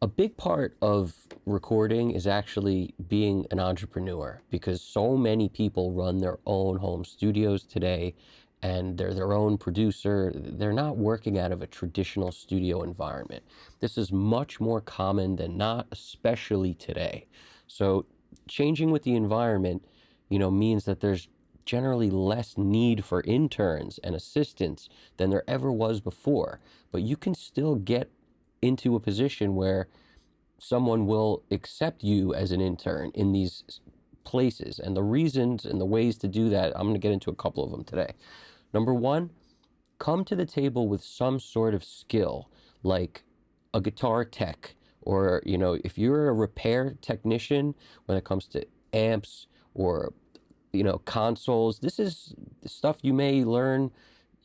A big part of recording is actually being an entrepreneur because so many people run their own home studios today and they're their own producer. They're not working out of a traditional studio environment. This is much more common than not, especially today. So changing with the environment, means that there's generally less need for interns and assistants than there ever was before. But you can still get into a position where someone will accept you as an intern in these places. And the reasons and the ways to do that, I'm going to get into a couple of them today. Number one, come to the table with some sort of skill, like a guitar tech, or, if you're a repair technician when it comes to amps or, consoles, this is stuff you may learn.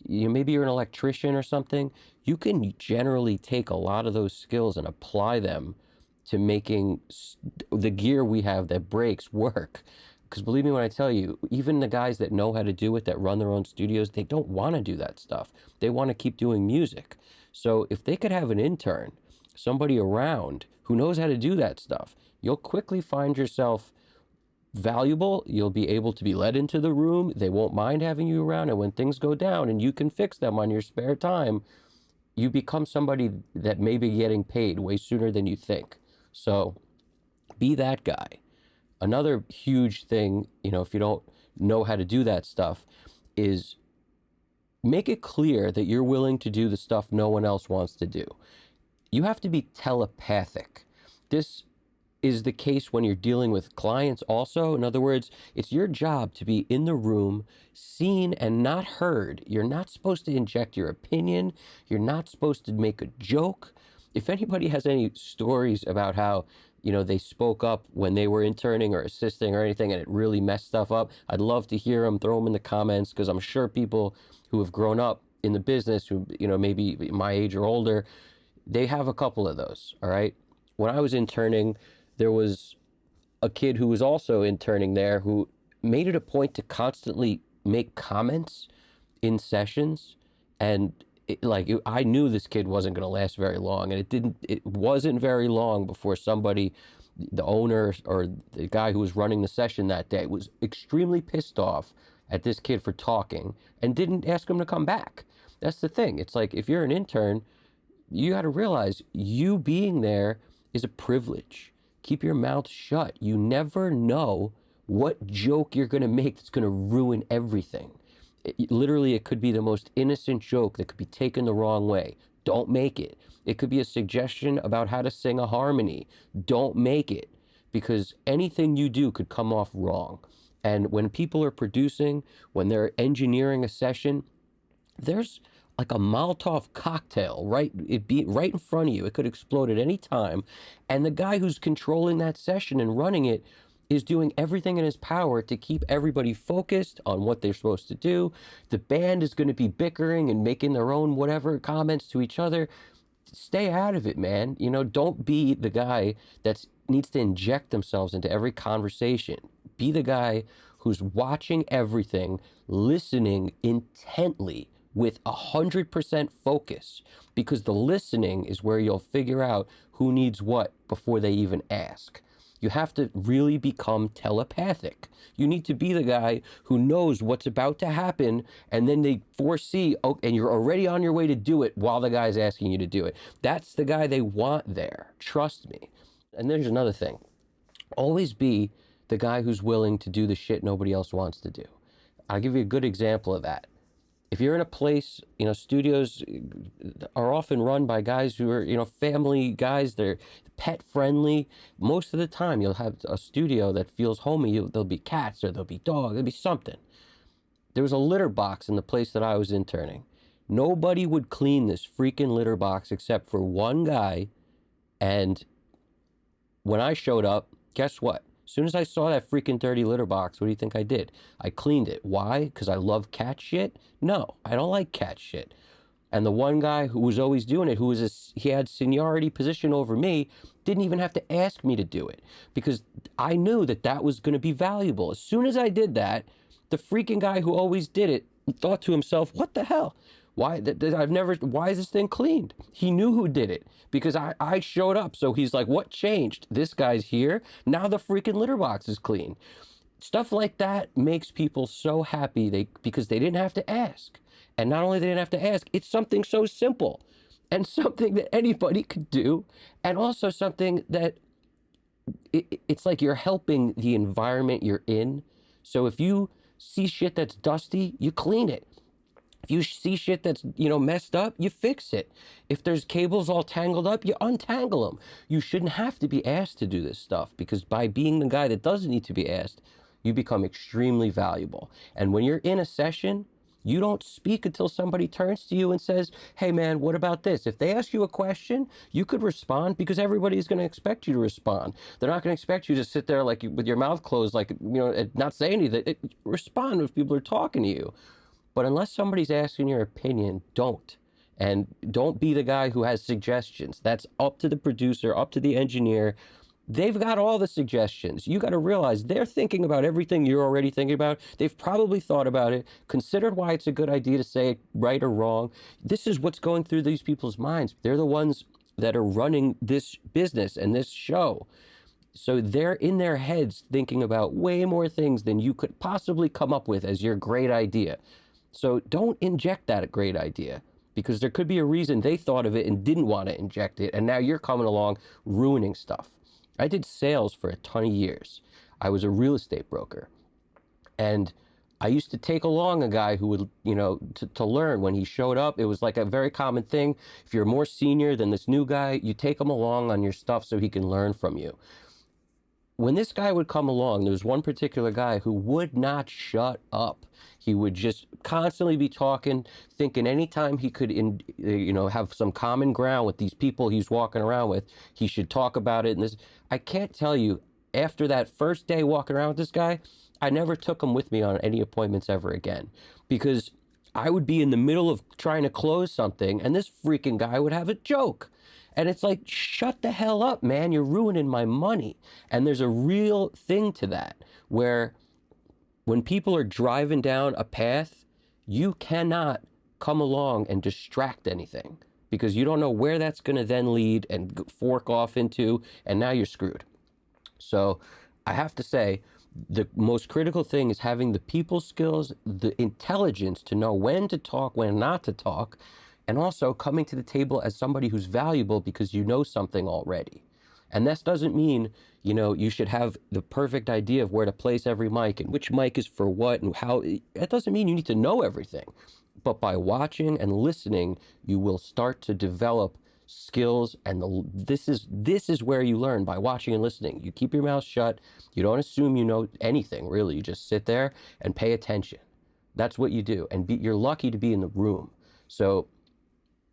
Maybe you're an electrician or something. You can generally take a lot of those skills and apply them to making the gear we have that breaks work. Because believe me when I tell you, even the guys that know how to do it, that run their own studios, they don't want to do that stuff. They want to keep doing music. So if they could have an intern, somebody around who knows how to do that stuff, you'll quickly find yourself valuable. You'll be able to be let into the room. They won't mind having you around. And when things go down and you can fix them on your spare time, you become somebody that may be getting paid way sooner than you think. So be that guy. Another huge thing, if you don't know how to do that stuff, is make it clear that you're willing to do the stuff no one else wants to do. You have to be telepathic. This is the case when you're dealing with clients also. In other words, it's your job to be in the room, seen and not heard. You're not supposed to inject your opinion. You're not supposed to make a joke. If anybody has any stories about how, they spoke up when they were interning or assisting or anything and it really messed stuff up, I'd love to hear them. Throw them in the comments, because I'm sure people who have grown up in the business, who, maybe my age or older, they have a couple of those, all right? When I was interning, there was a kid who was also interning there who made it a point to constantly make comments in sessions. And I knew this kid wasn't going to last very long. And it wasn't very long before somebody, the owner or the guy who was running the session that day, was extremely pissed off at this kid for talking and didn't ask him to come back. That's the thing. It's like, if you're an intern, you got to realize you being there is a privilege. Keep your mouth shut. You never know what joke you're going to make that's going to ruin everything. Literally, it could be the most innocent joke that could be taken the wrong way. Don't make it. It could be a suggestion about how to sing a harmony. Don't make it, because anything you do could come off wrong. And when people are producing, when they're engineering a session, there's like a Molotov cocktail, right? It'd be right in front of you. It could explode at any time. And the guy who's controlling that session and running it is doing everything in his power to keep everybody focused on what they're supposed to do. The band is going to be bickering and making their own whatever comments to each other. Stay out of it, man. Don't be the guy that needs to inject themselves into every conversation. Be the guy who's watching everything, listening intently, with 100% focus, because the listening is where you'll figure out who needs what before they even ask. You have to really become telepathic. You need to be the guy who knows what's about to happen, and then they foresee, and you're already on your way to do it while the guy's asking you to do it. That's the guy they want there. Trust me. And there's another thing. Always be the guy who's willing to do the shit nobody else wants to do. I'll give you a good example of that. If you're in a place, studios are often run by guys who are, family guys. They're pet friendly. Most of the time, you'll have a studio that feels homey. There'll be cats, or there'll be dogs, there'll be something. There was a litter box in the place that I was interning. Nobody would clean this freaking litter box except for one guy. And when I showed up, guess what? As soon as I saw that freaking dirty litter box, what do you think I did? I cleaned it. Why? Because I love cat shit? No, I don't like cat shit. And the one guy who was always doing it, he had seniority position over me, didn't even have to ask me to do it, because I knew that was going to be valuable. As soon as I did that, the freaking guy who always did it thought to himself, what the hell? Why is this thing cleaned? He knew who did it because I showed up. So he's like, what changed? This guy's here. Now the freaking litter box is clean. Stuff like that makes people so happy because they didn't have to ask. And not only they didn't have to ask, it's something so simple and something that anybody could do. And also something that it's like you're helping the environment you're in. So if you see shit that's dusty, you clean it. If you see shit that's, messed up, you fix it. If there's cables all tangled up, you untangle them. You shouldn't have to be asked to do this stuff because by being the guy that doesn't need to be asked, you become extremely valuable. And when you're in a session, you don't speak until somebody turns to you and says, hey man, what about this? If they ask you a question, you could respond because everybody's going to expect you to respond. They're not going to expect you to sit there like with your mouth closed, like, and not say anything. Respond if people are talking to you. But unless somebody's asking your opinion, don't. And don't be the guy who has suggestions. That's up to the producer, up to the engineer. They've got all the suggestions. You got to realize they're thinking about everything you're already thinking about. They've probably thought about it, considered why it's a good idea to say it right or wrong. This is what's going through these people's minds. They're the ones that are running this business and this show. So they're in their heads thinking about way more things than you could possibly come up with as your great idea. So don't inject that great idea because there could be a reason they thought of it and didn't want to inject it. And now you're coming along ruining stuff. I did sales for a ton of years. I was a real estate broker. And I used to take along a guy who would, to learn when he showed up. It was like a very common thing. If you're more senior than this new guy, you take him along on your stuff so he can learn from you. When this guy would come along, there was one particular guy who would not shut up. He would just constantly be talking, thinking anytime he could, have some common ground with these people he's walking around with, he should talk about it. And this, I can't tell you, after that first day walking around with this guy, I never took him with me on any appointments ever again because I would be in the middle of trying to close something and this freaking guy would have a joke. And it's like, shut the hell up, man. You're ruining my money. And there's a real thing to that where when people are driving down a path, you cannot come along and distract anything because you don't know where that's going to then lead and fork off into, and now you're screwed. So I have to say, the most critical thing is having the people skills, the intelligence to know when to talk, when not to talk, and also coming to the table as somebody who's valuable because you know something already. And this doesn't mean, you should have the perfect idea of where to place every mic and which mic is for what and how. That doesn't mean you need to know everything. But by watching and listening, you will start to develop skills. And this is where you learn, by watching and listening. You keep your mouth shut. You don't assume you know anything, really. You just sit there and pay attention. That's what you do. And you're lucky to be in the room. So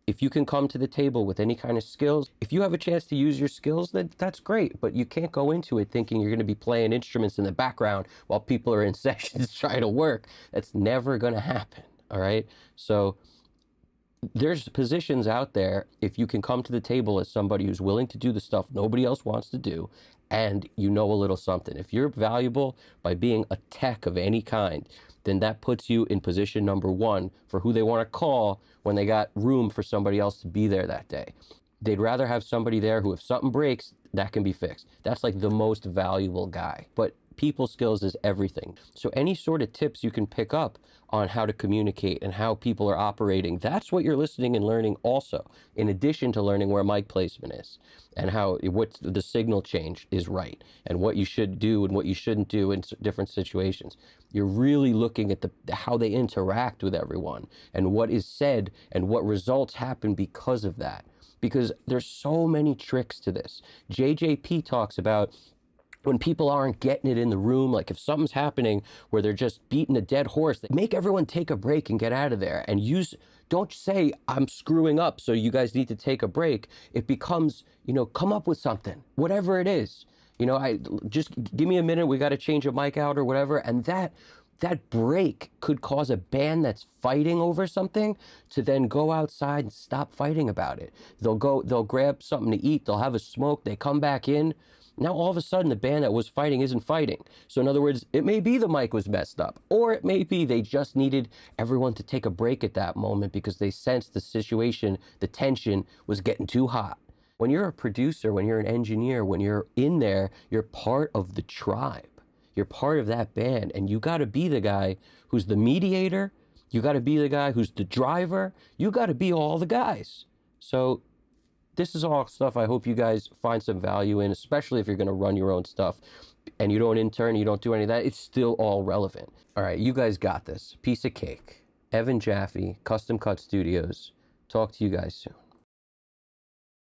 if you can come to the table with any kind of skills, if you have a chance to use your skills, that's great. But you can't go into it thinking you're going to be playing instruments in the background while people are in sessions trying to work. That's never going to happen. All right. So there's positions out there. If you can come to the table as somebody who's willing to do the stuff nobody else wants to do, and you know a little something, if you're valuable by being a tech of any kind, then that puts you in position number one for who they want to call when they got room for somebody else to be there that day. They'd rather have somebody there who, if something breaks, that can be fixed. That's like the most valuable guy. But people skills is everything. So any sort of tips you can pick up on how to communicate and how people are operating, that's what you're listening and learning also, in addition to learning where mic placement is and what the signal change is right and what you should do and what you shouldn't do in different situations. You're really looking at how they interact with everyone and what is said and what results happen because of that. Because there's so many tricks to this. JJP talks about when people aren't getting it in the room, like if something's happening where they're just beating a dead horse, make everyone take a break and get out of there and don't say, I'm screwing up, so you guys need to take a break. It becomes, come up with something, whatever it is. Just give me a minute, we got to change a mic out or whatever. And that that break could cause a band that's fighting over something to then go outside and stop fighting about it. They'll grab something to eat, they'll have a smoke, they come back in. Now all of a sudden the band that was fighting isn't fighting. So in other words, it may be the mic was messed up, or it may be they just needed everyone to take a break at that moment because they sensed the situation, the tension was getting too hot. When you're a producer, when you're an engineer, when you're in there, you're part of the tribe. You're part of that band, and you got to be the guy who's the mediator. You got to be the guy who's the driver. You got to be all the guys. So this is all stuff I hope you guys find some value in, especially if you're going to run your own stuff and you don't intern, you don't do any of that. It's still all relevant. All right, you guys got this. Piece of cake. Evan Jaffe, Custom Cut Studios. Talk to you guys soon.